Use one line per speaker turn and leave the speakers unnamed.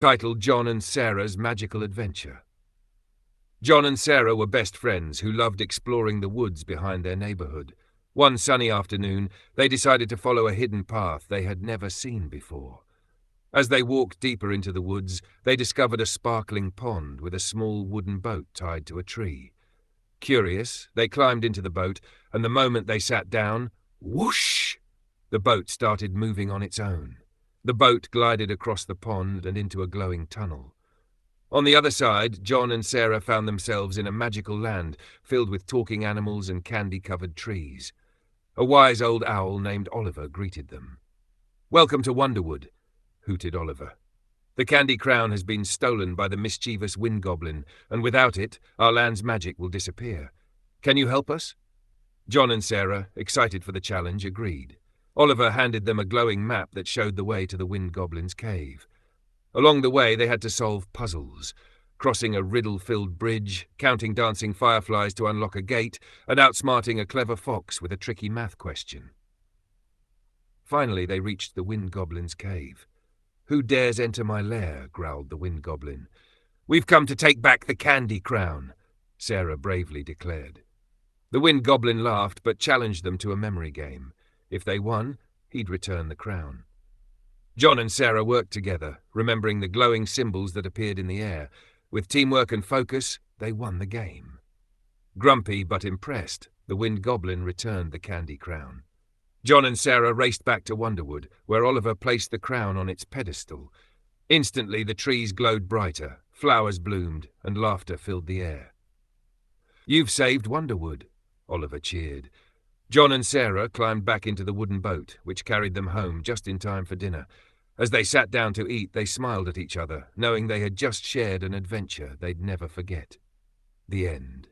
titled John and Sarah's Magical Adventure. John and Sarah were best friends who loved exploring the woods behind their neighborhood. One sunny afternoon, they decided to follow a hidden path they had never seen before. As they walked deeper into the woods, they discovered a sparkling pond with a small wooden boat tied to a tree. Curious, they climbed into the boat, and the moment they sat down, whoosh! The boat started moving on its own. The boat glided across the pond and into a glowing tunnel. On the other side, John and Sarah found themselves in a magical land filled with talking animals and candy-covered trees. A wise old owl named Oliver greeted them. "Welcome to Wonderwood," hooted Oliver. "The candy crown has been stolen by the mischievous Wind Goblin, and without it, our land's magic will disappear. Can you help us?" John and Sarah, excited for the challenge, agreed. Oliver handed them a glowing map that showed the way to the Wind Goblin's cave. Along the way, they had to solve puzzles, crossing a riddle-filled bridge, counting dancing fireflies to unlock a gate, and outsmarting a clever fox with a tricky math question. Finally, they reached the Wind Goblin's cave. "Who dares enter my lair?" growled the Wind Goblin. "We've come to take back the candy crown," Sarah bravely declared. The Wind Goblin laughed, but challenged them to a memory game. If they won, he'd return the crown. John and Sarah worked together, remembering the glowing symbols that appeared in the air. With teamwork and focus, they won the game. Grumpy but impressed, the Wind Goblin returned the candy crown. John and Sarah raced back to Wonderwood, where Oliver placed the crown on its pedestal. Instantly, the trees glowed brighter, flowers bloomed, and laughter filled the air. "You've saved Wonderwood," Oliver cheered. John and Sarah climbed back into the wooden boat, which carried them home just in time for dinner. As they sat down to eat, they smiled at each other, knowing they had just shared an adventure they'd never forget. The end.